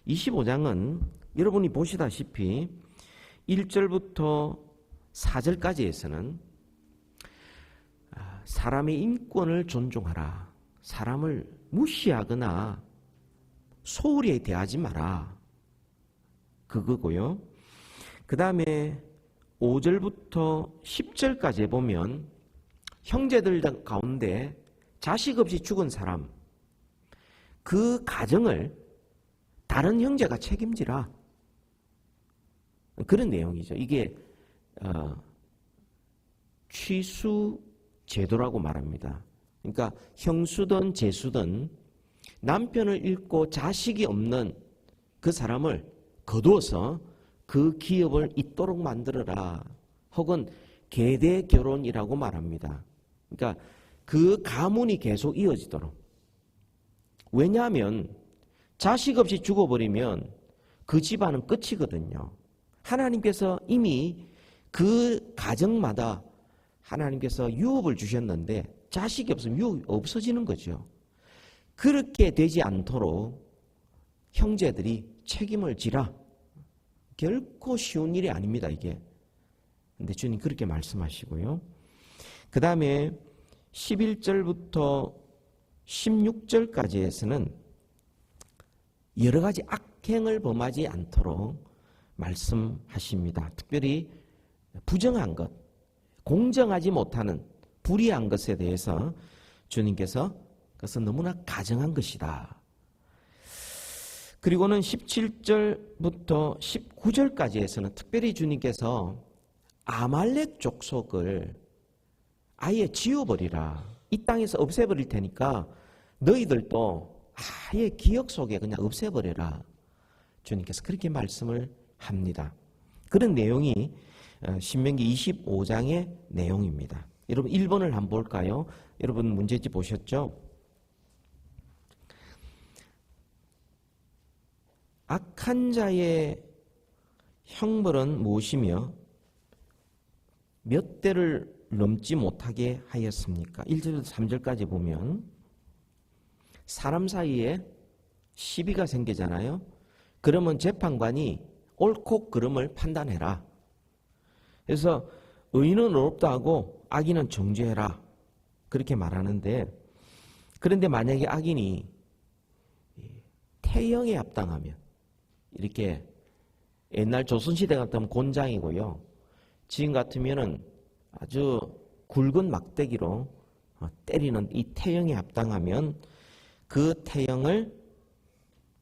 25장은 여러분이 보시다시피 1절부터 4절까지에서는 사람의 인권을 존중하라, 사람을 무시하거나 소홀히 대하지 마라, 그거고요. 그 다음에 5절부터 10절까지 보면 형제들 가운데 자식 없이 죽은 사람, 그 가정을 다른 형제가 책임지라, 그런 내용이죠. 이게 취수 제도라고 말합니다. 그러니까 형수든 제수든 남편을 잃고 자식이 없는 그 사람을 거두어서 그 기업을 잇도록 만들어라, 혹은 계대 결혼이라고 말합니다. 그러니까 그 가문이 계속 이어지도록. 왜냐하면 자식 없이 죽어버리면 그 집안은 끝이거든요. 하나님께서 이미 그 가정마다 하나님께서 유업을 주셨는데 자식이 없으면 유업이 없어지는 거죠. 그렇게 되지 않도록 형제들이 책임을 지라. 결코 쉬운 일이 아닙니다, 이게. 근데 주님 그렇게 말씀하시고요. 그 다음에 11절부터 16절까지에서는 여러 가지 악행을 범하지 않도록 말씀하십니다. 특별히 부정한 것, 공정하지 못하는 불의한 것에 대해서 주님께서 그것은 너무나 가정한 것이다. 그리고는 17절부터 19절까지에서는 특별히 주님께서 아말렉 족속을 아예 지워버리라, 이 땅에서 없애버릴 테니까 너희들도 아예 기억 속에 그냥 없애버려라, 주님께서 그렇게 말씀을 합니다. 그런 내용이 신명기 25장의 내용입니다. 여러분 1번을 한번 볼까요? 여러분 문제집 보셨죠? 악한 자의 형벌은 무엇이며 몇 대를 넘지 못하게 하였습니까? 1절부터 3절까지 보면 사람 사이에 시비가 생기잖아요. 그러면 재판관이 옳고 그름을 판단해라. 그래서 의인은 의롭다 하고 악인은 정죄해라, 그렇게 말하는데, 그런데 만약에 악인이 태형에 합당하면, 이렇게 옛날 조선시대 같으면 곤장이고요, 지금 같으면은 아주 굵은 막대기로 때리는 이 태형에 합당하면 그 태형을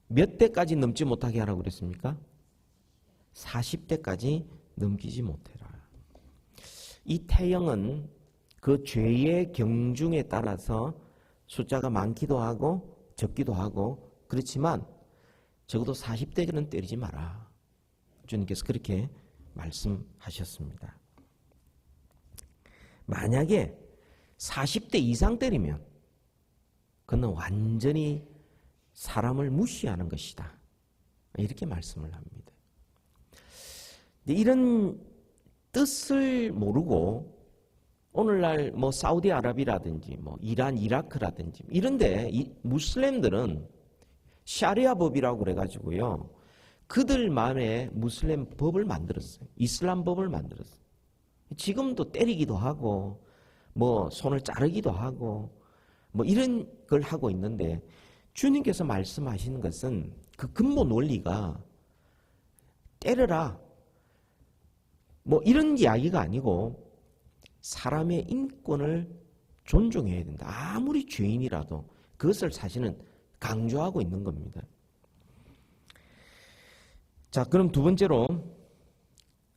몇 대까지 넘지 못하게 하라고 그랬습니까? 40대까지 넘기지 못해라. 이 태형은 그 죄의 경중에 따라서 숫자가 많기도 하고 적기도 하고 그렇지만 적어도 40대는 때리지 마라. 주님께서 그렇게 말씀하셨습니다. 만약에 40대 이상 때리면 그는 완전히 사람을 무시하는 것이다, 이렇게 말씀을 합니다. 이런 뜻을 모르고 오늘날 뭐 사우디아라비아라든지 뭐 이란, 이라크라든지 이런데 이 무슬림들은 샤리아 법이라고 그래가지고요, 그들만의 무슬림 법을 만들었어요. 이슬람 법을 만들었어요. 지금도 때리기도 하고 뭐 손을 자르기도 하고 뭐 이런 걸 하고 있는데, 주님께서 말씀하시는 것은 그 근본 원리가 때려라 뭐 이런 이야기가 아니고 사람의 인권을 존중해야 된다. 아무리 죄인이라도 그것을 사실은 강조하고 있는 겁니다. 자, 그럼 두 번째로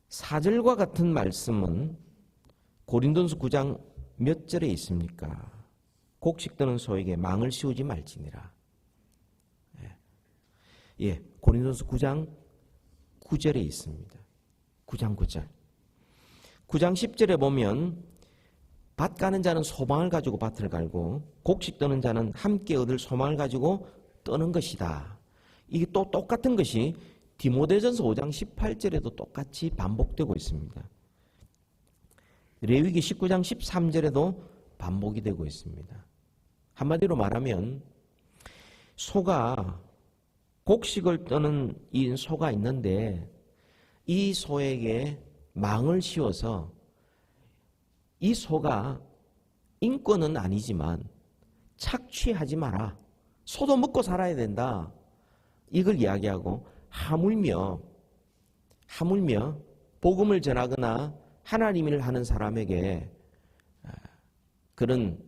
4절과 같은 말씀은 고린도전서 9장 몇 절에 있습니까? 곡식드는 소에게 망을 씌우지 말지니라. 예, 고린도전서 9장 9절에 있습니다. 9장 9절. 9장 10절에 보면 밭 가는 자는 소망을 가지고 밭을 갈고 곡식 떠는 자는 함께 얻을 소망을 가지고 떠는 것이다. 이게 또 똑같은 것이 디모데전서 5장 18절에도 똑같이 반복되고 있습니다. 레위기 19장 13절에도 반복이 되고 있습니다. 한마디로 말하면 소가 곡식을 떠는 이 소가 있는데 이 소에게 망을 씌워서 이 소가 인권은 아니지만 착취하지 마라. 소도 먹고 살아야 된다. 이걸 이야기하고 하물며 복음을 전하거나 하나님 일을 하는 사람에게 그런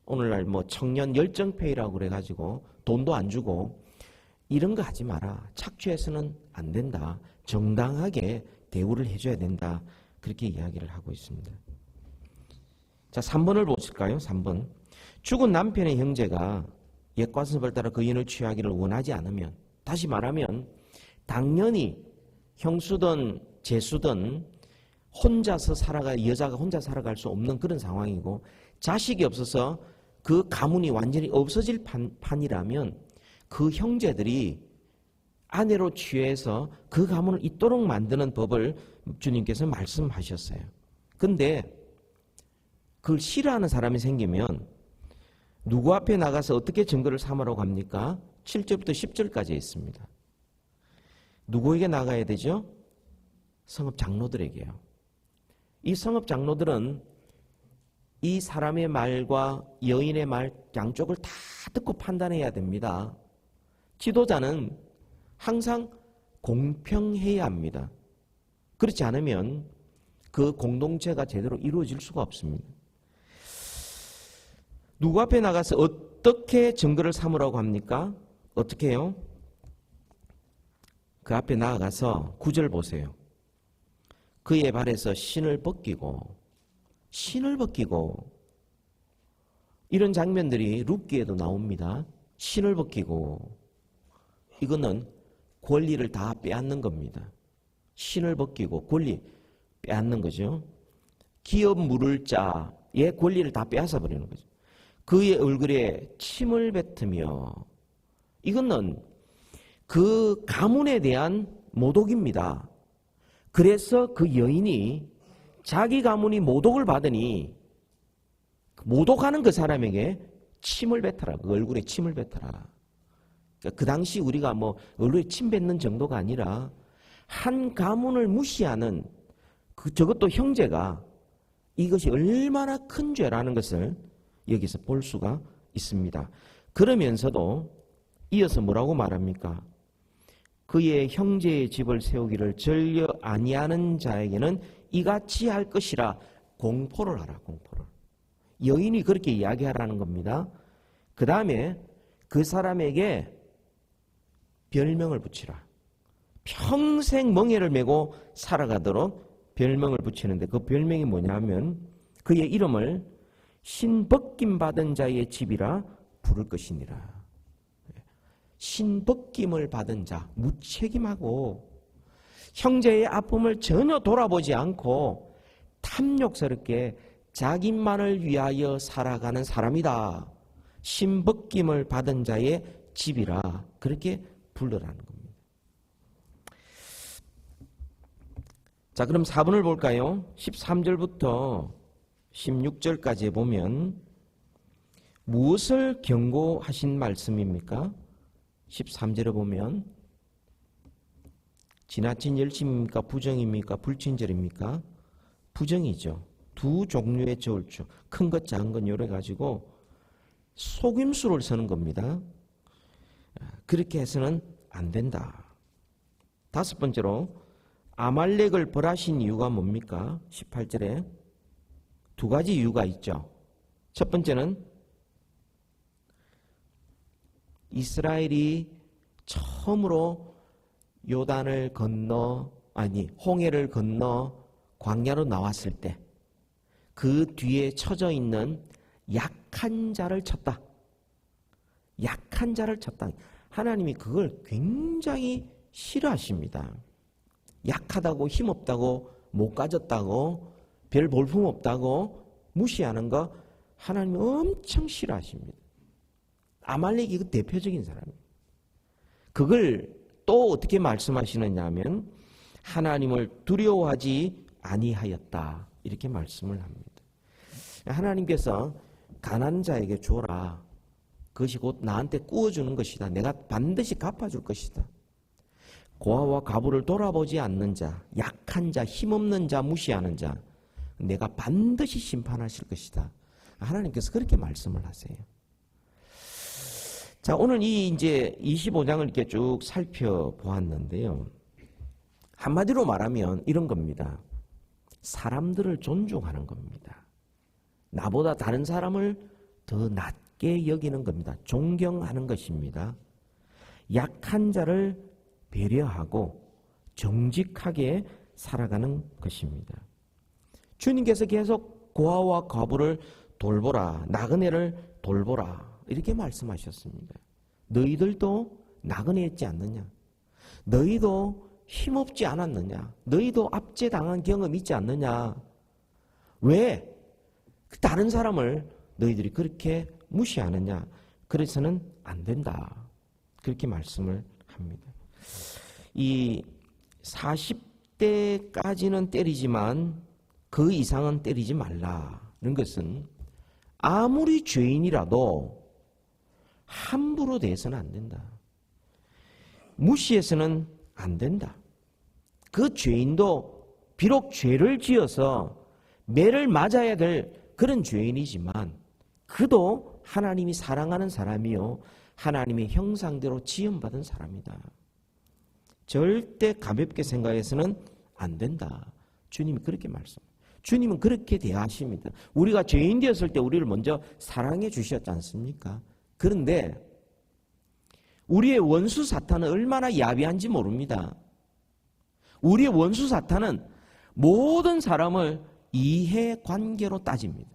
오늘날 뭐 청년 열정페이라고 그래가지고 돈도 안 주고 이런 거 하지 마라. 착취해서는 안 된다. 정당하게 대우를 해줘야 된다. 그렇게 이야기를 하고 있습니다. 자, 3번을 보실까요? 3번. 죽은 남편의 형제가 옛과선을 따라 그 인을 취하기를 원하지 않으면, 다시 말하면 당연히 형수든 제수든 여자가 혼자 살아갈 수 없는 그런 상황이고 자식이 없어서 그 가문이 완전히 없어질 판이라면 그 형제들이 아내로 취해서 그 가문을 있도록 만드는 법을 주님께서 말씀하셨어요. 근데 그걸 싫어하는 사람이 생기면 누구 앞에 나가서 어떻게 증거를 삼으라고 합니까? 7절부터 10절까지 있습니다. 누구에게 나가야 되죠? 성읍 장로들에게요. 이 성읍 장로들은 이 사람의 말과 여인의 말 양쪽을 다 듣고 판단해야 됩니다. 지도자는 항상 공평해야 합니다. 그렇지 않으면 그 공동체가 제대로 이루어질 수가 없습니다. 누구 앞에 나가서 어떻게 증거를 삼으라고 합니까? 어떻게 해요? 그 앞에 나아가서 9절 보세요. 그의 발에서 신을 벗기고 이런 장면들이 룻기에도 나옵니다. 신을 벗기고 이거는 권리를 다 빼앗는 겁니다. 신을 벗기고 권리 빼앗는 거죠. 기업 물을 자의 권리를 다 빼앗아 버리는 거죠. 그의 얼굴에 침을 뱉으며 이거는 그 가문에 대한 모독입니다. 그래서 그 여인이 자기 가문이 모독을 받으니 모독하는 그 사람에게 침을 뱉어라. 그 얼굴에 침을 뱉어라. 그러니까 그 당시 우리가 뭐 얼굴에 침 뱉는 정도가 아니라 한 가문을 무시하는 저것도 형제가 이것이 얼마나 큰 죄라는 것을 여기서 볼 수가 있습니다. 그러면서도 이어서 뭐라고 말합니까? 그의 형제의 집을 세우기를 전려 아니하는 자에게는 이같이 할 것이라. 공포를 하라. 공포를. 여인이 그렇게 이야기하라는 겁니다. 그 다음에 그 사람에게 별명을 붙이라. 평생 멍에를 메고 살아가도록 별명을 붙이는데 그 별명이 뭐냐면 그의 이름을 신벗김 받은 자의 집이라 부를 것이니라. 신벗김을 받은 자, 무책임하고 형제의 아픔을 전혀 돌아보지 않고 탐욕스럽게 자기만을 위하여 살아가는 사람이다. 신벗김을 받은 자의 집이라 그렇게 부르라는 겁니다. 자, 그럼 4번을 볼까요? 13절부터 16절까지 보면 무엇을 경고하신 말씀입니까? 13절에 보면 지나친 열심입니까? 부정입니까? 불친절입니까? 부정이죠. 두 종류의 저울주, 큰 것 작은 것 요래 가지고 속임수를 쓰는 겁니다. 그렇게 해서는 안 된다. 5번째로 아말렉을 벌하신 이유가 뭡니까? 18절에 두 가지 이유가 있죠. 첫 번째는 이스라엘이 처음으로 홍해를 건너 광야로 나왔을 때 그 뒤에 처져 있는 약한 자를 쳤다. 약한 자를 쳤다. 하나님이 그걸 굉장히 싫어하십니다. 약하다고 힘없다고 못 가졌다고 별 볼품 없다고 무시하는 거 하나님이 엄청 싫어하십니다. 아말렉이 그 대표적인 사람이에요. 그걸 또 어떻게 말씀하시느냐 하면 하나님을 두려워하지 아니하였다. 이렇게 말씀을 합니다. 하나님께서 가난한 자에게 줘라. 그것이 곧 나한테 꾸어주는 것이다. 내가 반드시 갚아줄 것이다. 고아와 과부를 돌아보지 않는 자, 약한 자, 힘없는 자, 무시하는 자, 내가 반드시 심판하실 것이다. 하나님께서 그렇게 말씀을 하세요. 자, 오늘 이제 25장을 이렇게 쭉 살펴보았는데요. 한마디로 말하면 이런 겁니다. 사람들을 존중하는 겁니다. 나보다 다른 사람을 더 낮게 여기는 겁니다. 존경하는 것입니다. 약한 자를 배려하고 정직하게 살아가는 것입니다. 주님께서 계속 고아와 과부를 돌보라, 나그네를 돌보라 이렇게 말씀하셨습니다. 너희들도 나그네였지 않느냐? 너희도 힘없지 않았느냐? 너희도 압제당한 경험 있지 않느냐? 왜 다른 사람을 너희들이 그렇게 무시하느냐? 그래서는 안 된다. 그렇게 말씀을 합니다. 이 40대까지는 때리지만 그 이상은 때리지 말라는 것은 아무리 죄인이라도 함부로 대해서는 안 된다. 무시해서는 안 된다. 그 죄인도 비록 죄를 지어서 매를 맞아야 될 그런 죄인이지만 그도 하나님이 사랑하는 사람이요 하나님의 형상대로 지음받은 사람이다. 절대 가볍게 생각해서는 안 된다. 주님이 그렇게 말씀합니다. 주님은 그렇게 대하십니다. 우리가 죄인 되었을 때 우리를 먼저 사랑해 주셨지 않습니까? 그런데 우리의 원수 사탄은 얼마나 야비한지 모릅니다. 우리의 원수 사탄은 모든 사람을 이해관계로 따집니다.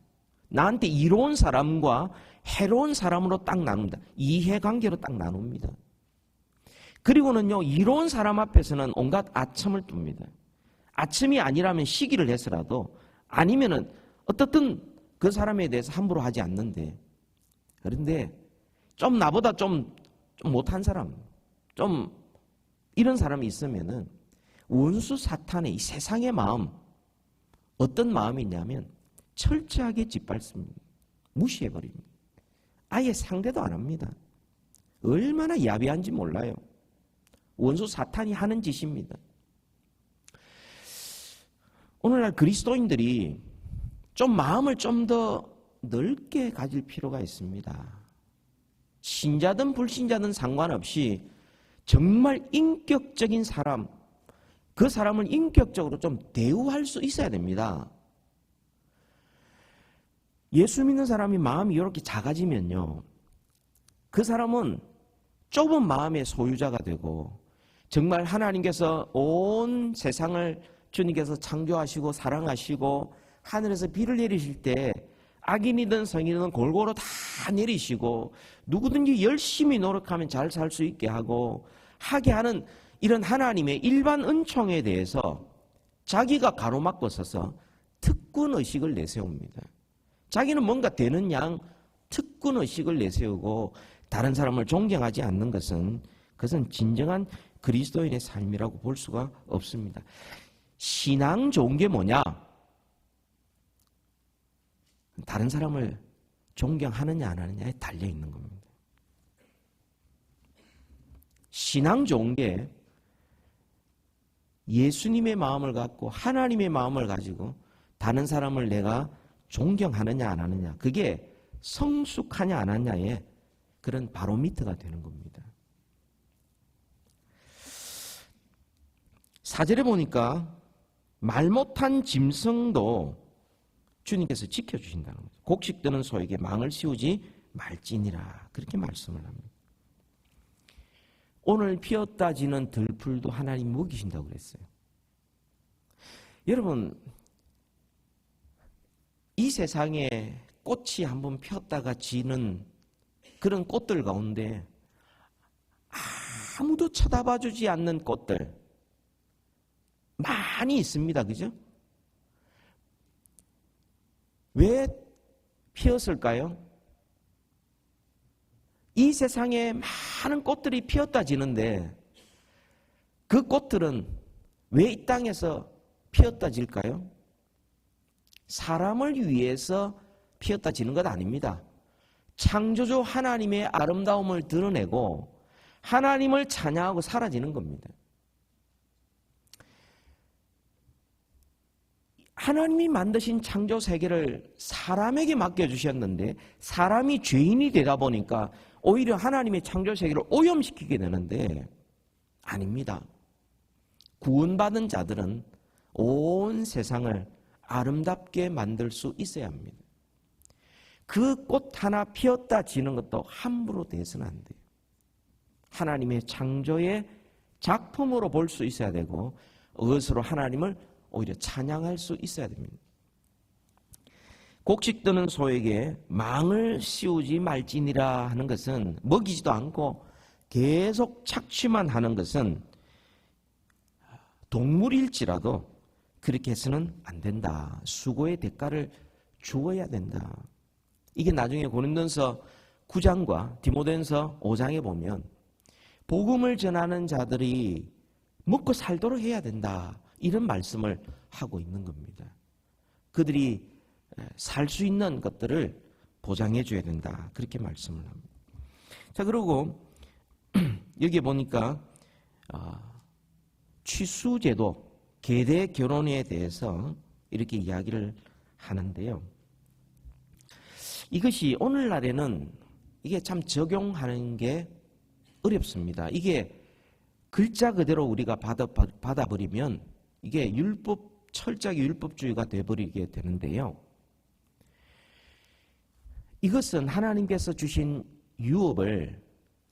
나한테 이로운 사람과 해로운 사람으로 딱 나눕니다. 이해관계로 딱 나눕니다. 그리고는요, 이로운 사람 앞에서는 온갖 아첨을 둡니다. 아첨이 아니라면 시기를 해서라도 아니면은 어떻든 그 사람에 대해서 함부로 하지 않는데, 그런데 좀 나보다 좀 못한 사람, 좀 이런 사람이 있으면은 원수 사탄의 이 세상의 마음, 어떤 마음이 있냐면 철저하게 짓밟습니다. 무시해버립니다. 아예 상대도 안 합니다. 얼마나 야비한지 몰라요. 원수 사탄이 하는 짓입니다. 오늘날 그리스도인들이 좀 마음을 좀 더 넓게 가질 필요가 있습니다. 신자든 불신자든 상관없이 정말 인격적인 사람, 그 사람을 인격적으로 좀 대우할 수 있어야 됩니다. 예수 믿는 사람이 마음이 이렇게 작아지면요, 그 사람은 좁은 마음의 소유자가 되고 정말 하나님께서 온 세상을 주님께서 창조하시고 사랑하시고 하늘에서 비를 내리실 때 악인이든 성인이든 골고루 다 내리시고 누구든지 열심히 노력하면 잘 살 수 있게 하게 하는 이런 하나님의 일반 은총에 대해서 자기가 가로막고 서서 특권의식을 내세웁니다. 자기는 뭔가 되는 양 특권의식을 내세우고 다른 사람을 존경하지 않는 것은 그것은 진정한 그리스도인의 삶이라고 볼 수가 없습니다. 신앙 좋은 게 뭐냐? 다른 사람을 존경하느냐 안 하느냐에 달려있는 겁니다. 신앙 좋은 게 예수님의 마음을 갖고 하나님의 마음을 가지고 다른 사람을 내가 존경하느냐 안 하느냐, 그게 성숙하냐 안 하냐의 그런 바로미터가 되는 겁니다. 4절에 보니까 말 못한 짐승도 주님께서 지켜주신다는 거죠. 곡식 드는 소에게 망을 씌우지 말지니라, 그렇게 말씀을 합니다. 오늘 피었다 지는 들풀도 하나님 먹이신다고 그랬어요. 여러분, 이 세상에 꽃이 한번 피었다가 지는 그런 꽃들 가운데 아무도 쳐다봐주지 않는 꽃들 많이 있습니다. 그죠? 왜 피었을까요? 이 세상에 많은 꽃들이 피었다 지는데 그 꽃들은 왜 이 땅에서 피었다 질까요? 사람을 위해서 피었다 지는 것 아닙니다. 창조주 하나님의 아름다움을 드러내고 하나님을 찬양하고 사라지는 겁니다. 하나님이 만드신 창조 세계를 사람에게 맡겨주셨는데 사람이 죄인이 되다 보니까 오히려 하나님의 창조 세계를 오염시키게 되는데 아닙니다. 구원받은 자들은 온 세상을 아름답게 만들 수 있어야 합니다. 그 꽃 하나 피었다 지는 것도 함부로 돼서는 안 돼요. 하나님의 창조의 작품으로 볼 수 있어야 되고 그것으로 하나님을 오히려 찬양할 수 있어야 됩니다. 곡식 드는 소에게 망을 씌우지 말지니라 하는 것은 먹이지도 않고 계속 착취만 하는 것은 동물일지라도 그렇게 해서는 안 된다. 수고의 대가를 주어야 된다. 이게 나중에 고린도전서 9장과 디모데전서 5장에 보면 복음을 전하는 자들이 먹고 살도록 해야 된다. 이런 말씀을 하고 있는 겁니다. 그들이 살 수 있는 것들을 보장해 줘야 된다. 그렇게 말씀을 합니다. 자, 그리고 여기 보니까 취수제도, 계대 결혼에 대해서 이렇게 이야기를 하는데요. 이것이 오늘날에는 이게 참 적용하는 게 어렵습니다. 이게 글자 그대로 우리가 받아버리면 이게 철저하게 율법주의가 되어버리게 되는데요. 이것은 하나님께서 주신 유업을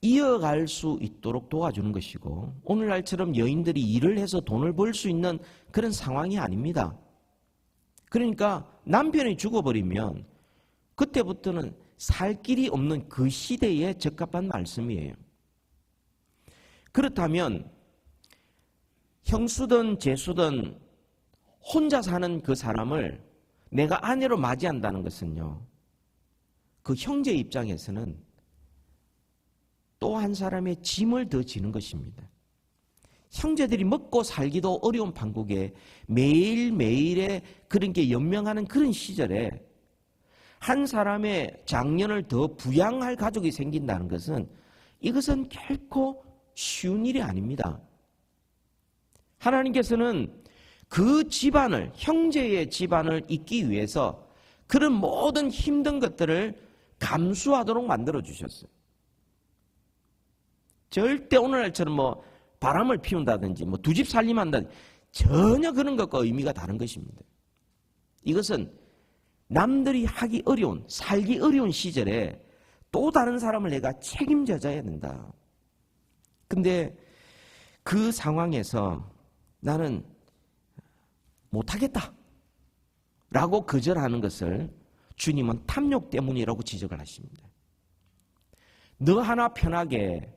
이어갈 수 있도록 도와주는 것이고 오늘날처럼 여인들이 일을 해서 돈을 벌 수 있는 그런 상황이 아닙니다. 그러니까 남편이 죽어버리면 그때부터는 살 길이 없는 그 시대에 적합한 말씀이에요. 그렇다면 형수든 제수든 혼자 사는 그 사람을 내가 아내로 맞이한다는 것은요, 그 형제 입장에서는 또 한 사람의 짐을 더 지는 것입니다. 형제들이 먹고 살기도 어려운 판국에 매일매일의 그런 게 연명하는 그런 시절에 한 사람의 장년을 더 부양할 가족이 생긴다는 것은 이것은 결코 쉬운 일이 아닙니다. 하나님께서는 그 집안을, 형제의 집안을 잇기 위해서 그런 모든 힘든 것들을 감수하도록 만들어 주셨어요. 절대 오늘날처럼 바람을 피운다든지 두 집 살림한다든지 전혀 그런 것과 의미가 다른 것입니다. 이것은 남들이 하기 어려운, 살기 어려운 시절에 또 다른 사람을 내가 책임져줘야 된다. 근데 그 상황에서 나는 못하겠다 라고 거절하는 것을 주님은 탐욕 때문이라고 지적을 하십니다. 너 하나 편하게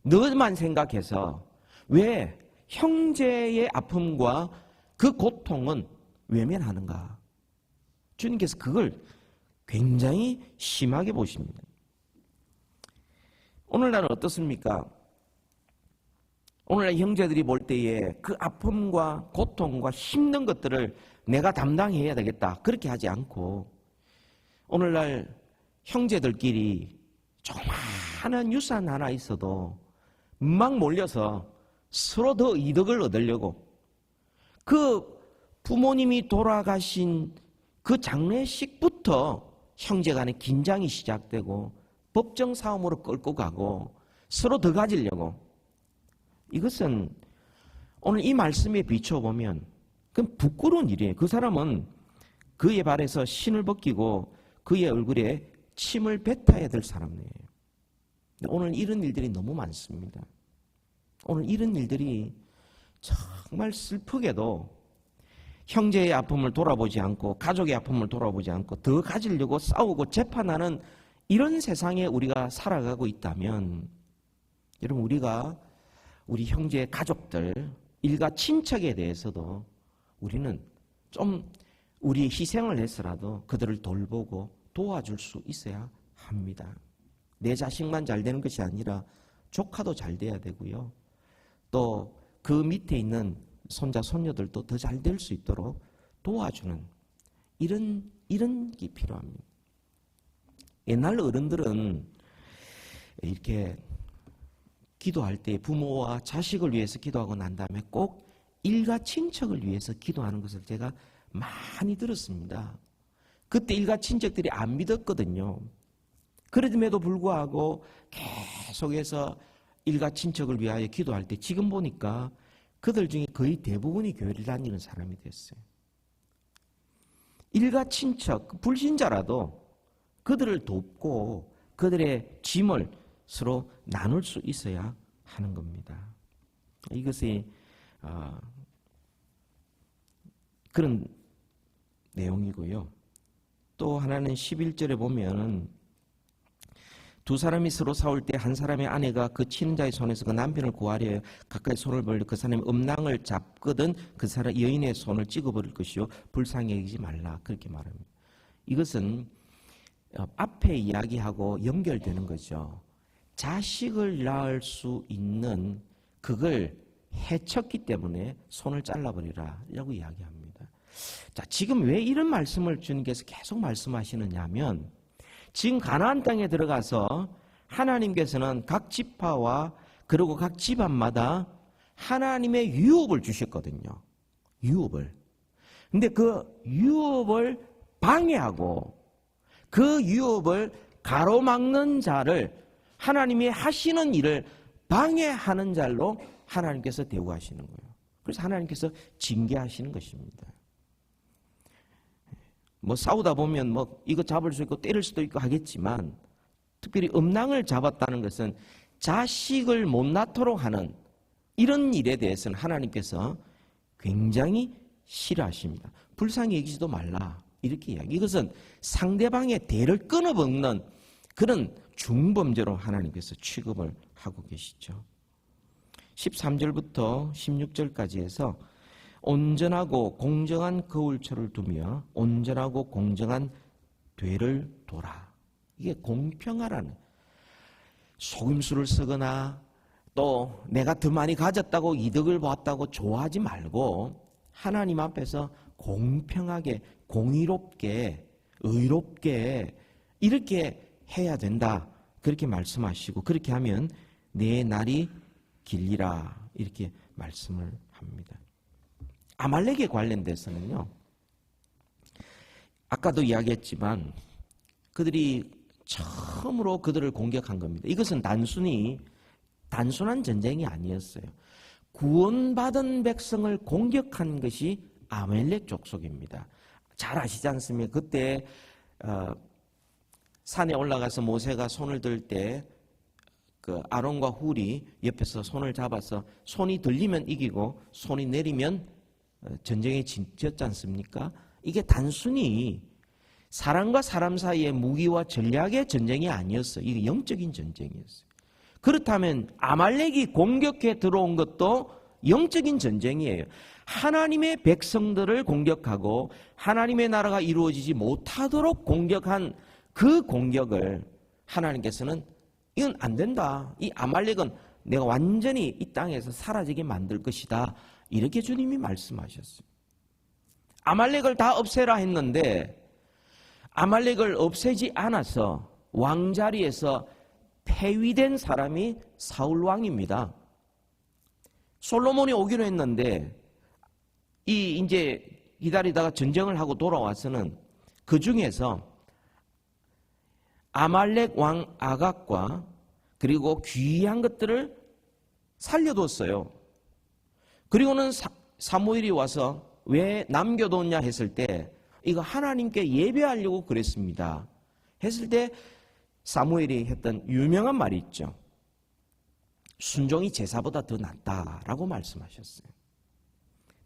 너만 생각해서 왜 형제의 아픔과 그 고통은 외면하는가? 주님께서 그걸 굉장히 심하게 보십니다. 오늘날은 어떻습니까? 오늘날 형제들이 볼 때에 그 아픔과 고통과 힘든 것들을 내가 담당해야 되겠다. 그렇게 하지 않고 오늘날 형제들끼리 조그마한 유산 하나 있어도 막 몰려서 서로 더 이득을 얻으려고 그 부모님이 돌아가신 그 장례식부터 형제 간의 긴장이 시작되고 법정 싸움으로 끌고 가고 서로 더 가지려고 이것은 오늘 이 말씀에 비춰보면 그건 부끄러운 일이에요. 그 사람은 그의 발에서 신을 벗기고 그의 얼굴에 침을 뱉어야 될 사람이에요. 오늘 이런 일들이 너무 많습니다. 오늘 이런 일들이 정말 슬프게도 형제의 아픔을 돌아보지 않고 가족의 아픔을 돌아보지 않고 더 가지려고 싸우고 재판하는 이런 세상에 우리가 살아가고 있다면 여러분 우리가 우리 형제 가족들 일가 친척에 대해서도 우리는 좀 우리 희생을 해서라도 그들을 돌보고 도와줄 수 있어야 합니다. 내 자식만 잘 되는 것이 아니라 조카도 잘 돼야 되고요. 또 그 밑에 있는 손자 손녀들도 더 잘 될 수 있도록 도와주는 이런 게 필요합니다. 옛날 어른들은 이렇게 기도할 때 부모와 자식을 위해서 기도하고 난 다음에 꼭 일가 친척을 위해서 기도하는 것을 제가 많이 들었습니다. 그때 일가 친척들이 안 믿었거든요. 그럼에도 불구하고 계속해서 일가 친척을 위하여 기도할 때 지금 보니까 그들 중에 거의 대부분이 교회를 다니는 사람이 됐어요. 일가 친척, 불신자라도 그들을 돕고 그들의 짐을 서로 나눌 수 있어야 하는 겁니다. 이것이 그런 내용이고요. 또 하나는 11절에 보면 두 사람이 서로 싸울 때 한 사람의 아내가 그 치는 자의 손에서 그 남편을 구하려 가까이 손을 벌려 그 사람이 음낭을 잡거든 그 사람 여인의 손을 찍어버릴 것이요 불쌍히 여기지 말라 그렇게 말합니다. 이것은 앞에 이야기하고 연결되는 거죠. 자식을 낳을 수 있는 그걸 해쳤기 때문에 손을 잘라버리라 라고 이야기합니다. 자, 지금 왜 이런 말씀을 주님께서 계속 말씀하시느냐 하면 지금 가나안 땅에 들어가서 하나님께서는 각 지파와 그리고 각 집안마다 하나님의 유업을 주셨거든요. 유업을. 근데 그 유업을 방해하고 그 유업을 가로막는 자를 하나님이 하시는 일을 방해하는 자로 하나님께서 대우하시는 거예요. 그래서 하나님께서 징계하시는 것입니다. 뭐 싸우다 보면 뭐 이거 잡을 수 있고 때릴 수도 있고 하겠지만 특별히 음낭을 잡았다는 것은 자식을 못 낳도록 하는 이런 일에 대해서는 하나님께서 굉장히 싫어하십니다. 불쌍히 여기지도 말라 이렇게 이야기. 이것은 상대방의 대를 끊어먹는 그런 중범죄로 하나님께서 취급을 하고 계시죠. 13절부터 16절까지 해서 온전하고 공정한 거울처를 두며 온전하고 공정한 되를 둬라. 이게 공평하라는, 속임수를 쓰거나 또 내가 더 많이 가졌다고 이득을 봤다고 좋아하지 말고 하나님 앞에서 공평하게 공의롭게 의롭게 이렇게 해야 된다. 그렇게 말씀하시고 그렇게 하면 내 날이 길리라 이렇게 말씀을 합니다. 아말렉에 관련돼서는요. 아까도 이야기했지만 그들이 처음으로 그들을 공격한 겁니다. 이것은 단순한 전쟁이 아니었어요. 구원받은 백성을 공격한 것이 아말렉 족속입니다. 잘 아시지 않습니까? 그때 산에 올라가서 모세가 손을 들 때 그 아론과 훌이 옆에서 손을 잡아서 손이 들리면 이기고 손이 내리면 전쟁에 지쳤지 않습니까? 이게 단순히 사람과 사람 사이의 무기와 전략의 전쟁이 아니었어요. 이게 영적인 전쟁이었어요. 그렇다면 아말렉이 공격해 들어온 것도 영적인 전쟁이에요. 하나님의 백성들을 공격하고 하나님의 나라가 이루어지지 못하도록 공격한 그 공격을 하나님께서는 이건 안 된다. 이 아말렉은 내가 완전히 이 땅에서 사라지게 만들 것이다. 이렇게 주님이 말씀하셨어요. 아말렉을 다 없애라 했는데 아말렉을 없애지 않아서 왕자리에서 폐위된 사람이 사울 왕입니다. 솔로몬이 오기로 했는데 이제 기다리다가 전쟁을 하고 돌아와서는 그 중에서 아말렉 왕 아각과 그리고 귀한 것들을 살려뒀어요. 그리고는 사무엘이 와서 왜 남겨뒀냐 했을 때 이거 하나님께 예배하려고 그랬습니다. 했을 때 사무엘이 했던 유명한 말이 있죠. 순종이 제사보다 더 낫다라고 말씀하셨어요.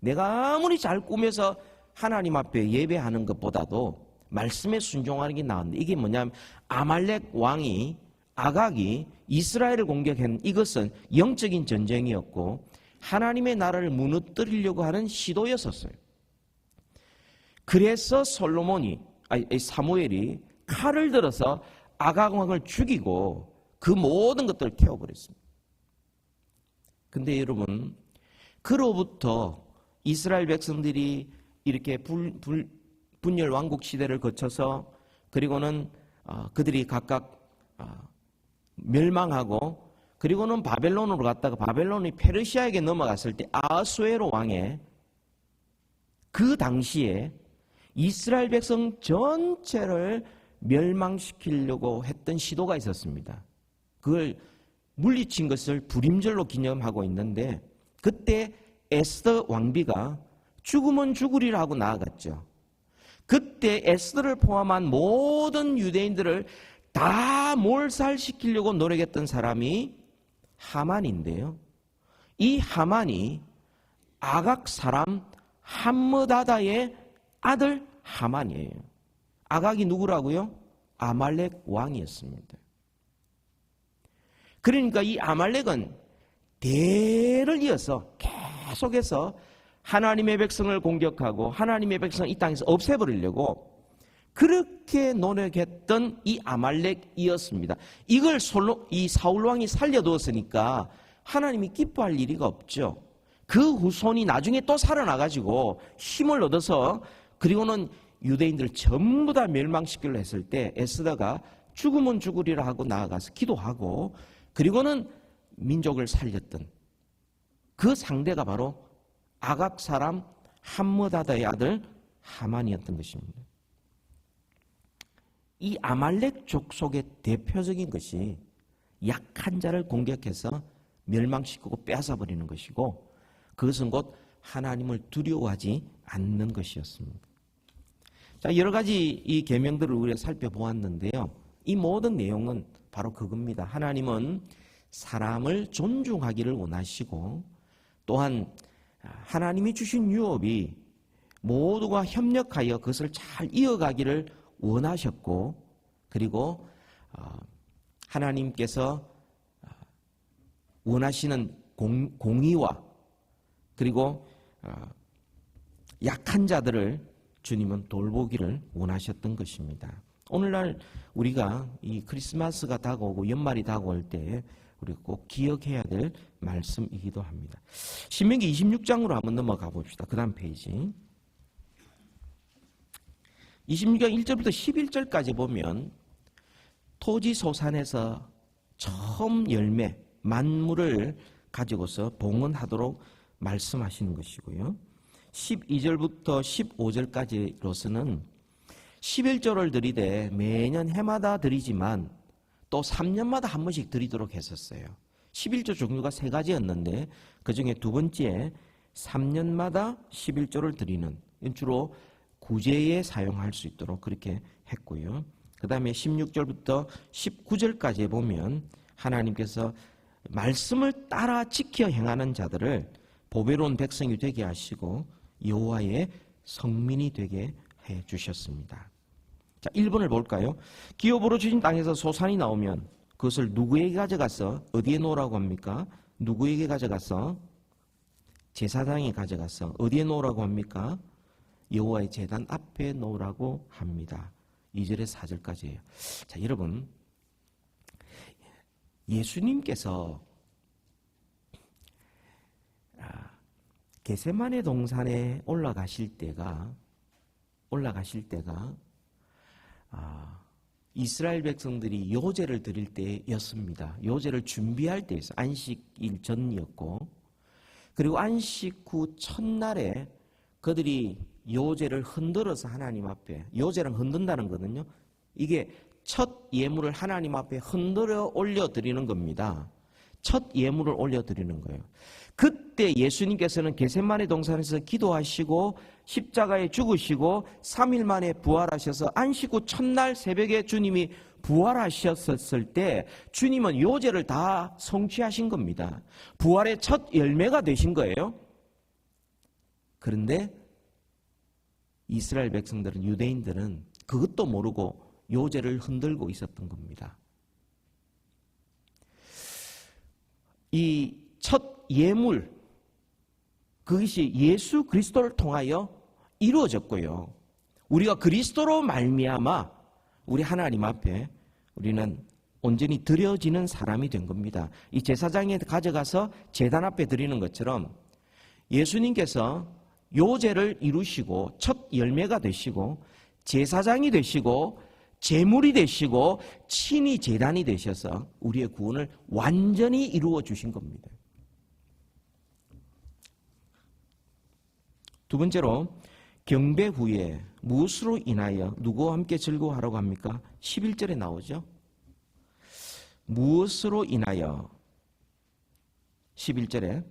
내가 아무리 잘 꾸며서 하나님 앞에 예배하는 것보다도 말씀에 순종하는 게 나은데 이게 뭐냐면 아말렉 왕이 아각이 이스라엘을 공격한 이것은 영적인 전쟁이었고 하나님의 나라를 무너뜨리려고 하는 시도였었어요. 그래서 사무엘이 칼을 들어서 아각 왕을 죽이고 그 모든 것들을 태워버렸습니다. 근데 여러분, 그로부터 이스라엘 백성들이 이렇게 분열 왕국 시대를 거쳐서 그리고는 그들이 각각 멸망하고 그리고는 바벨론으로 갔다가 바벨론이 페르시아에게 넘어갔을 때 아하수에로 왕의 그 당시에 이스라엘 백성 전체를 멸망시키려고 했던 시도가 있었습니다. 그걸 물리친 것을 불임절로 기념하고 있는데 그때 에스더 왕비가 죽으면 죽으리라 하고 나아갔죠. 그때 에스더를 포함한 모든 유대인들을 다 몰살시키려고 노력했던 사람이 하만인데요. 이 하만이 아각 사람 함므다다의 아들 하만이에요. 아각이 누구라고요? 아말렉 왕이었습니다. 그러니까 이 아말렉은 대를 이어서 계속해서 하나님의 백성을 공격하고 하나님의 백성을 이 땅에서 없애버리려고 그렇게 노력했던 이 아말렉이었습니다. 이걸 이 사울 왕이 살려두었으니까 하나님이 기뻐할 일이가 없죠. 그 후손이 나중에 또 살아나가지고 힘을 얻어서 그리고는 유대인들을 전부 다 멸망시키려 했을 때 에스더가 죽으면 죽으리라 하고 나아가서 기도하고 그리고는 민족을 살렸던 그 상대가 바로 아각 사람 함므다다의 아들 하만이었던 것입니다. 이 아말렉 족속의 대표적인 것이 약한 자를 공격해서 멸망시키고 빼앗아버리는 것이고 그것은 곧 하나님을 두려워하지 않는 것이었습니다. 자, 여러 가지 이 계명들을 우리가 살펴보았는데요. 이 모든 내용은 바로 그겁니다. 하나님은 사람을 존중하기를 원하시고 또한 하나님이 주신 유업이 모두가 협력하여 그것을 잘 이어가기를 원하셨고 그리고 하나님께서 원하시는 공의와 그리고 약한 자들을 주님은 돌보기를 원하셨던 것입니다. 오늘날 우리가 이 크리스마스가 다가오고 연말이 다가올 때 우리가 꼭 기억해야 될 말씀이기도 합니다. 신명기 26장으로 한번 넘어가 봅시다. 그 다음 페이지. 26장 1절부터 11절까지 보면 토지소산에서 처음 열매, 만물을 가지고서 봉헌하도록 말씀하시는 것이고요. 12절부터 15절까지로서는 11조를 드리되 매년 해마다 드리지만 또 3년마다 한 번씩 드리도록 했었어요. 11조 종류가 3가지였는데 그 중에 두 번째 3년마다 11조를 드리는 주로 구제에 사용할 수 있도록 그렇게 했고요. 그 다음에 16절부터 19절까지 보면 하나님께서 말씀을 따라 지켜 행하는 자들을 보배로운 백성이 되게 하시고 여호와의 성민이 되게 해 주셨습니다. 자, 1번을 볼까요? 기업으로 주신 땅에서 소산이 나오면 그것을 누구에게 가져가서 어디에 놓으라고 합니까? 누구에게 가져가서? 제사장이 가져가서 어디에 놓으라고 합니까? 여호와의 제단 앞에 놓으라고 합니다. 2절에서 4절까지예요. 자, 여러분, 예수님께서 겟세마네 동산에 올라가실 때가 이스라엘 백성들이 요제를 드릴 때였습니다. 요제를 준비할 때였어요. 안식일 전이었고 그리고 안식 후 첫날에 그들이 요제를 흔들어서 하나님 앞에, 요제랑 흔든다는 거거든요. 이게 첫 예물을 하나님 앞에 흔들어 올려드리는 겁니다. 첫 예물을 올려드리는 거예요. 그때 예수님께서는 겟세마네 동산에서 기도하시고 십자가에 죽으시고 3일 만에 부활하셔서 안식 후 첫날 새벽에 주님이 부활하셨을 때 주님은 요제를 다 성취하신 겁니다. 부활의 첫 열매가 되신 거예요. 그런데 이스라엘 백성들은, 유대인들은 그것도 모르고 요제를 흔들고 있었던 겁니다. 이 첫 예물, 그것이 예수 그리스도를 통하여 이루어졌고요. 우리가 그리스도로 말미암아 우리 하나님 앞에 우리는 온전히 드려지는 사람이 된 겁니다. 이 제사장에 가져가서 제단 앞에 드리는 것처럼 예수님께서 요제를 이루시고 첫 열매가 되시고 제사장이 되시고 제물이 되시고 친히 제단이 되셔서 우리의 구원을 완전히 이루어 주신 겁니다. 두 번째로 경배 후에 무엇으로 인하여 누구와 함께 즐거워하라고 합니까? 11절에 나오죠. 무엇으로 인하여 11절에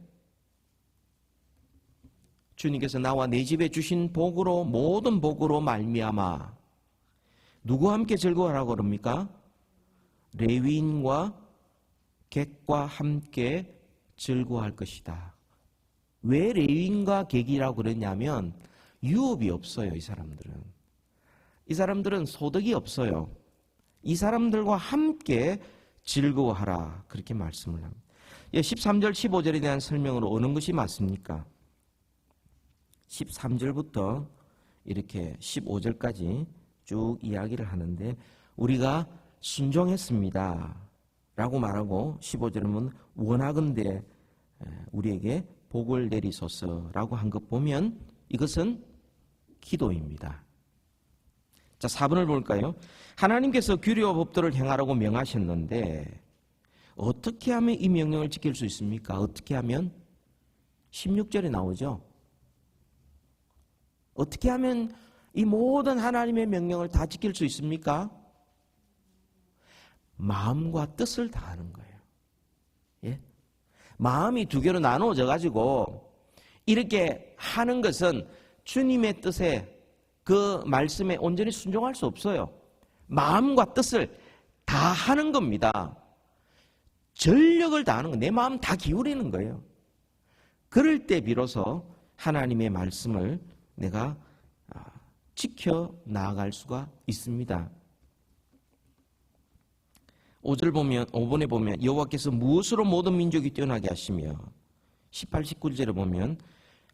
주님께서 나와 내 집에 주신 복으로 모든 복으로 말미암아 누구와 함께 즐거워하라고 그럽니까? 레위인과 객과 함께 즐거워할 것이다. 왜 레위인과 객이라고 그랬냐면 유업이 없어요. 이 사람들은 소득이 없어요. 이 사람들과 함께 즐거워하라 그렇게 말씀을 합니다. 13절 15절에 대한 설명으로 어느 것이 맞습니까? 13절부터 이렇게 15절까지 쭉 이야기를 하는데 우리가 순종했습니다 라고 말하고 15절은 원하건대 우리에게 복을 내리소서라고 한 것 보면 이것은 기도입니다. 자, 4번을 볼까요? 하나님께서 규례와 법도를 행하라고 명하셨는데 어떻게 하면 이 명령을 지킬 수 있습니까? 어떻게 하면? 16절에 나오죠. 어떻게 하면 이 모든 하나님의 명령을 다 지킬 수 있습니까? 마음과 뜻을 다하는 거예요. 예? 마음이 두 개로 나누어져 가지고 이렇게 하는 것은 주님의 뜻에 그 말씀에 온전히 순종할 수 없어요. 마음과 뜻을 다 하는 겁니다. 전력을 다하는 거예요. 내 마음 다 기울이는 거예요. 그럴 때 비로소 하나님의 말씀을 내가 지켜 나아갈 수가 있습니다. 5번에 보면 여호와께서 무엇으로 모든 민족이 뛰어나게 하시며 18, 19절에 보면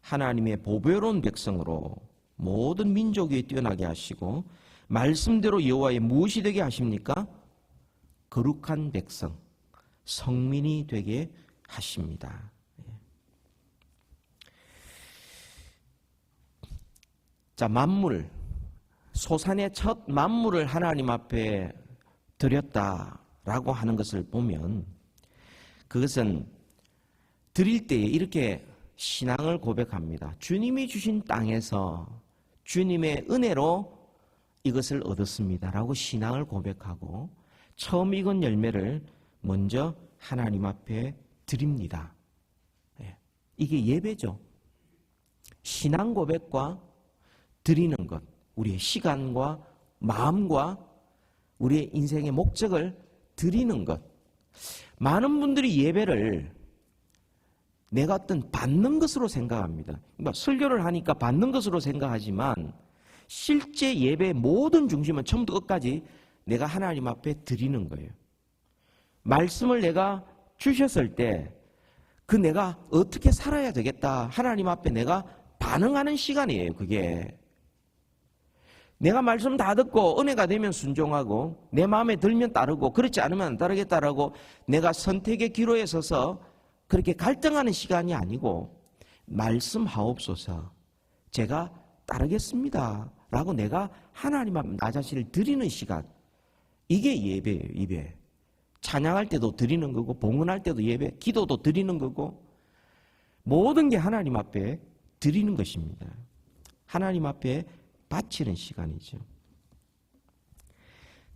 하나님의 보배로운 백성으로 모든 민족이 뛰어나게 하시고 말씀대로 여호와의 무엇이 되게 하십니까? 거룩한 백성, 성민이 되게 하십니다. 자, 만물, 소산의 첫 만물을 하나님 앞에 드렸다라고 하는 것을 보면 그것은 드릴 때에 이렇게 신앙을 고백합니다. 주님이 주신 땅에서 주님의 은혜로 이것을 얻었습니다라고 신앙을 고백하고 처음 익은 열매를 먼저 하나님 앞에 드립니다. 이게 예배죠. 신앙 고백과 드리는 것, 우리의 시간과 마음과 우리의 인생의 목적을 드리는 것. 많은 분들이 예배를 내가 어떤 받는 것으로 생각합니다. 그러니까 설교를 하니까 받는 것으로 생각하지만 실제 예배의 모든 중심은 처음부터 끝까지 내가 하나님 앞에 드리는 거예요. 말씀을 내가 주셨을 때 그 내가 어떻게 살아야 되겠다. 하나님 앞에 내가 반응하는 시간이에요. 그게. 내가 말씀 다 듣고 은혜가 되면 순종하고 내 마음에 들면 따르고 그렇지 않으면 안 따르겠다라고 내가 선택의 기로에 서서 그렇게 갈등하는 시간이 아니고 말씀하옵소서 제가 따르겠습니다 라고 내가 하나님 앞에 나 자신을 드리는 시간, 이게 예배예요. 예배. 찬양할 때도 드리는 거고 봉헌할 때도 예배, 기도도 드리는 거고 모든 게 하나님 앞에 드리는 것입니다. 하나님 앞에 바치는 시간이죠.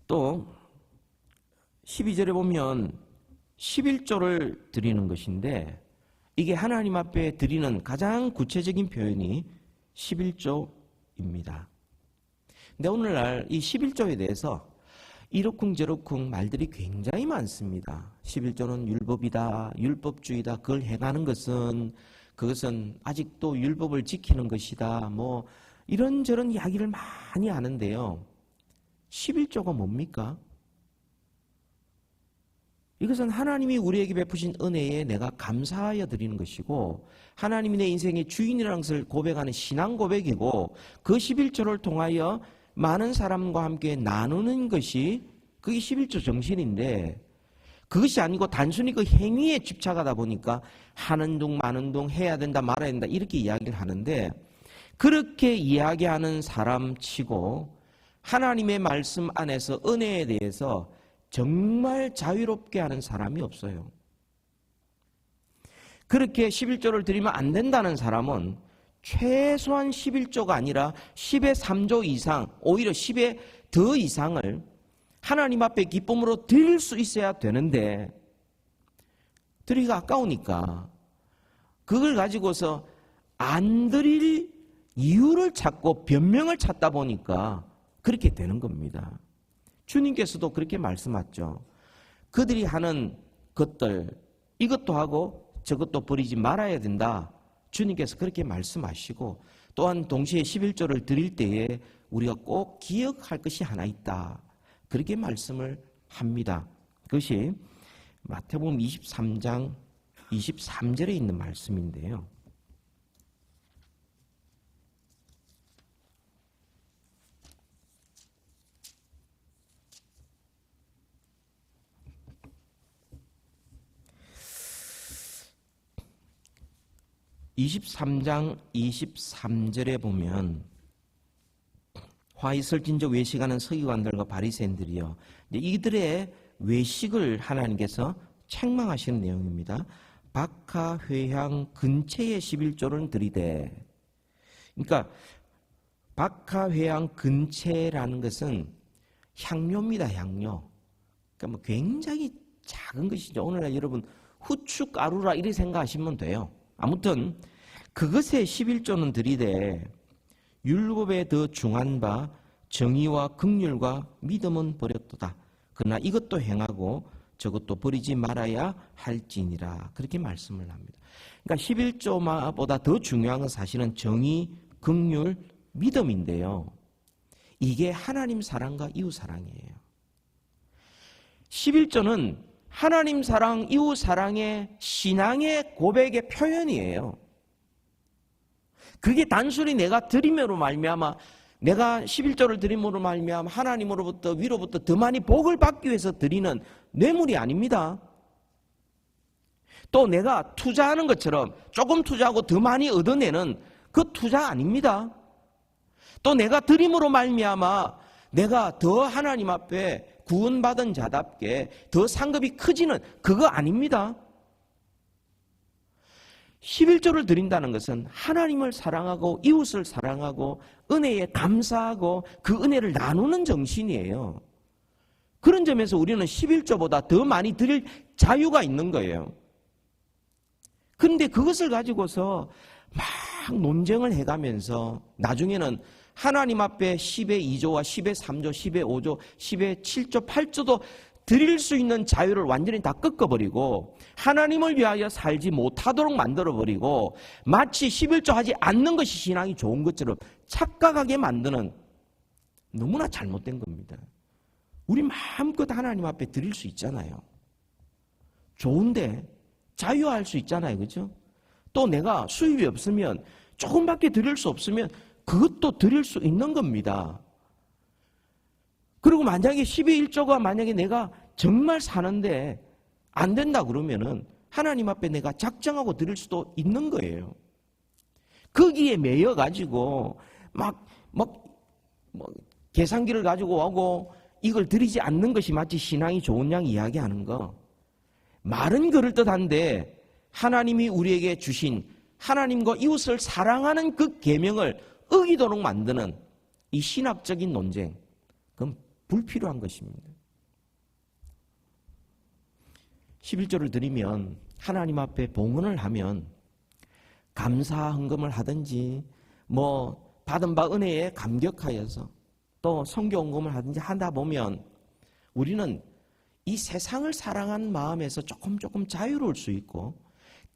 또 12절에 보면 11조를 드리는 것인데 이게 하나님 앞에 드리는 가장 구체적인 표현이 11조입니다. 근데 오늘날 이 11조에 대해서 이러쿵저러쿵 말들이 굉장히 많습니다. 11조는 율법이다, 율법주의다, 그걸 행하는 것은 그것은 아직도 율법을 지키는 것이다, 뭐 이런저런 이야기를 많이 하는데요. 11조가 뭡니까? 이것은 하나님이 우리에게 베푸신 은혜에 내가 감사하여 드리는 것이고 하나님이 내 인생의 주인이라는 것을 고백하는 신앙 고백이고 그 11조를 통하여 많은 사람과 함께 나누는 것이 그게 11조 정신인데 그것이 아니고 단순히 그 행위에 집착하다 보니까 하는 둥 마는 둥 해야 된다 말아야 된다 이렇게 이야기를 하는데 그렇게 이야기하는 사람 치고 하나님의 말씀 안에서 은혜에 대해서 정말 자유롭게 하는 사람이 없어요. 그렇게 11조를 드리면 안 된다는 사람은 최소한 11조가 아니라 10의 3조 이상, 오히려 10의 더 이상을 하나님 앞에 기쁨으로 드릴 수 있어야 되는데, 드리기가 아까우니까 그걸 가지고서 안 드릴 이유를 찾고 변명을 찾다 보니까 그렇게 되는 겁니다. 주님께서도 그렇게 말씀하셨죠. 그들이 하는 것들, 이것도 하고 저것도 버리지 말아야 된다. 주님께서 그렇게 말씀하시고, 또한 동시에 11조를 드릴 때에 우리가 꼭 기억할 것이 하나 있다. 그렇게 말씀을 합니다. 그것이 마태복음 23장 23절에 있는 말씀인데요. (23장 23절에) 보면 화이설진저 외식하는 서기관들과 바리새인들이요, 이들의 외식을 하나님께서 책망하시는 내용입니다. 박하 회향 근체에 11조를 드리되, 그러니까 박하 회향 근체라는 것은 향료입니다. 향료. 그러니까 뭐 굉장히 작은 것이죠. 오늘날 여러분 후춧가루라 이렇게 생각하시면 돼요. 아무튼 그것에 11조는 드리되 율법에 더 중한 바 정의와 긍휼과 믿음은 버렸도다. 그러나 이것도 행하고 저것도 버리지 말아야 할지니라. 그렇게 말씀을 합니다. 그러니까 11조보다 더 중요한 건 사실은 정의, 긍휼, 믿음인데요. 이게 하나님 사랑과 이웃 사랑이에요. 11조는 하나님 사랑, 이웃 사랑의 신앙의 고백의 표현이에요. 그게 단순히 내가 드림으로 말미암아, 내가 11조를 드림으로 말미암아 하나님으로부터 위로부터 더 많이 복을 받기 위해서 드리는 뇌물이 아닙니다. 또 내가 투자하는 것처럼 조금 투자하고 더 많이 얻어내는 그 투자 아닙니다. 또 내가 드림으로 말미암아 내가 더 하나님 앞에 구원받은 자답게 더 상급이 커지는 그거 아닙니다. 11조를 드린다는 것은 하나님을 사랑하고 이웃을 사랑하고 은혜에 감사하고 그 은혜를 나누는 정신이에요. 그런 점에서 우리는 11조보다 더 많이 드릴 자유가 있는 거예요. 그런데 그것을 가지고서 막 논쟁을 해가면서 나중에는 하나님 앞에 10의 2조와 10의 3조, 10의 5조, 10의 7조, 8조도 드릴 수 있는 자유를 완전히 다 꺾어버리고 하나님을 위하여 살지 못하도록 만들어버리고 마치 11조 하지 않는 것이 신앙이 좋은 것처럼 착각하게 만드는, 너무나 잘못된 겁니다. 우리 마음껏 하나님 앞에 드릴 수 있잖아요. 좋은데 자유할 수 있잖아요. 그렇죠? 또 내가 수입이 없으면 조금밖에 드릴 수 없으면 그것도 드릴 수 있는 겁니다. 그리고 만약에 11조가 만약에 내가 정말 사는데 안 된다 그러면은 하나님 앞에 내가 작정하고 드릴 수도 있는 거예요. 거기에 매여 가지고 막 계산기를 가지고 오고 이걸 드리지 않는 것이 마치 신앙이 좋은 양 이야기하는 거, 말은 그럴듯한데 하나님이 우리에게 주신 하나님과 이웃을 사랑하는 그 계명을 어기도록 만드는 이 신학적인 논쟁, 그건 불필요한 것입니다. 11조를 드리면 하나님 앞에 봉헌을 하면 감사 헌금을 하든지 받은 바 은혜에 감격하여서 또 선교 헌금을 하든지 하다 보면 우리는 이 세상을 사랑하는 마음에서 조금 자유로울 수 있고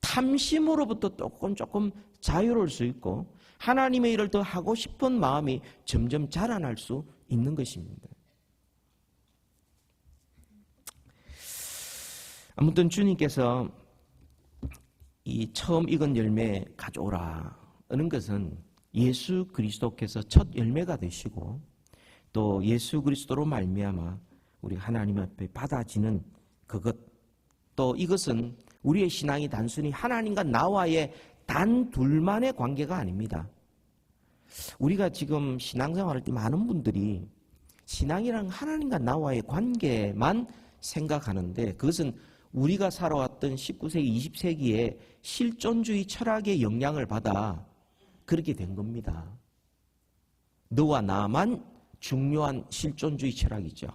탐심으로부터 조금 자유로울 수 있고 하나님의 일을 더 하고 싶은 마음이 점점 자라날 수 있는 것입니다. 아무튼 주님께서 이 처음 익은 열매 가져오라 하는 것은 예수 그리스도께서 첫 열매가 되시고 또 예수 그리스도로 말미암아 우리 하나님 앞에 받아지는 그것, 또 이것은 우리의 신앙이 단순히 하나님과 나와의 단 둘만의 관계가 아닙니다. 우리가 지금 신앙생활할 때 많은 분들이 신앙이란 하나님과 나와의 관계만 생각하는데 그것은 우리가 살아왔던 19세기, 20세기의 실존주의 철학의 영향을 받아 그렇게 된 겁니다. 너와 나만 중요한 실존주의 철학이죠.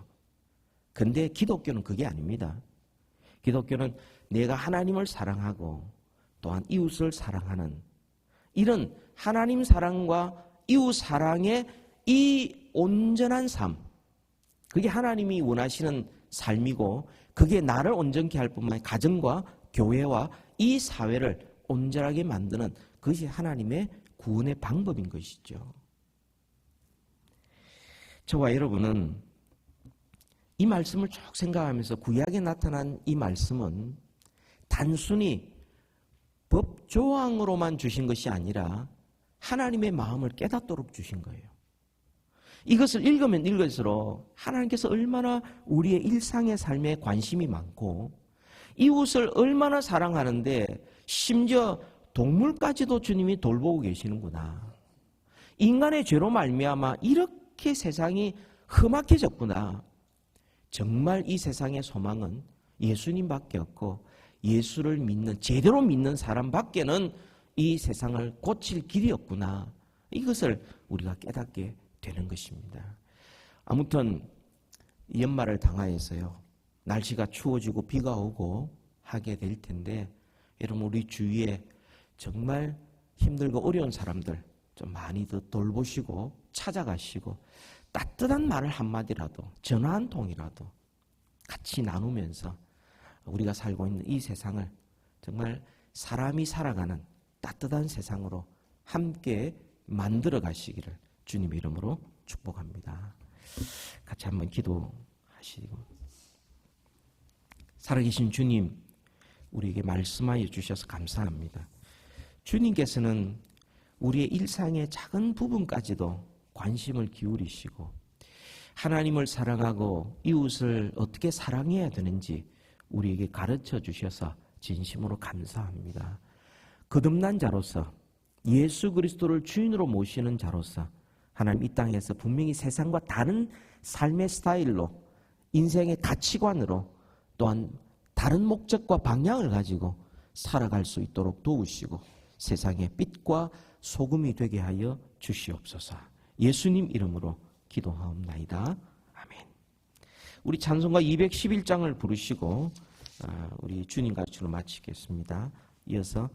근데 기독교는 그게 아닙니다. 기독교는 내가 하나님을 사랑하고 또한 이웃을 사랑하는 이런 하나님 사랑과 이웃 사랑의 이 온전한 삶, 그게 하나님이 원하시는 삶이고 그게 나를 온전케 할 뿐만 아니라 가정과 교회와 이 사회를 온전하게 만드는 그것이 하나님의 구원의 방법인 것이죠. 저와 여러분은 이 말씀을 쭉 생각하면서 구약에 나타난 이 말씀은 단순히 법조항으로만 주신 것이 아니라 하나님의 마음을 깨닫도록 주신 거예요. 이것을 읽으면 읽을수록 하나님께서 얼마나 우리의 일상의 삶에 관심이 많고 이웃을 얼마나 사랑하는데 심지어 동물까지도 주님이 돌보고 계시는구나. 인간의 죄로 말미암아 이렇게 세상이 험악해졌구나. 정말 이 세상의 소망은 예수님밖에 없고 예수를 믿는 제대로 믿는 사람밖에는 이 세상을 고칠 길이 없구나. 이것을 우리가 깨닫게 되는 것입니다. 아무튼 연말을 당하여서요. 날씨가 추워지고 비가 오고 하게 될 텐데 여러분 우리 주위에 정말 힘들고 어려운 사람들 좀 많이 더 돌보시고 찾아가시고 따뜻한 말을 한마디라도 전화 한 통이라도 같이 나누면서 우리가 살고 있는 이 세상을 정말 사람이 살아가는 따뜻한 세상으로 함께 만들어 가시기를 주님 이름으로 축복합니다. 같이 한번 기도하시고 살아계신 주님 우리에게 말씀하여 주셔서 감사합니다. 주님께서는 우리의 일상의 작은 부분까지도 관심을 기울이시고 하나님을 사랑하고 이웃을 어떻게 사랑해야 되는지 우리에게 가르쳐 주셔서 진심으로 감사합니다. 거듭난 자로서 예수 그리스도를 주인으로 모시는 자로서 하나님 이 땅에서 분명히 세상과 다른 삶의 스타일로 인생의 가치관으로 또한 다른 목적과 방향을 가지고 살아갈 수 있도록 도우시고 세상의 빛과 소금이 되게 하여 주시옵소서. 예수님 이름으로 기도하옵나이다. 아멘. 우리 찬송가 211장을 부르시고 우리 주님 가르침을 마치겠습니다. 이어서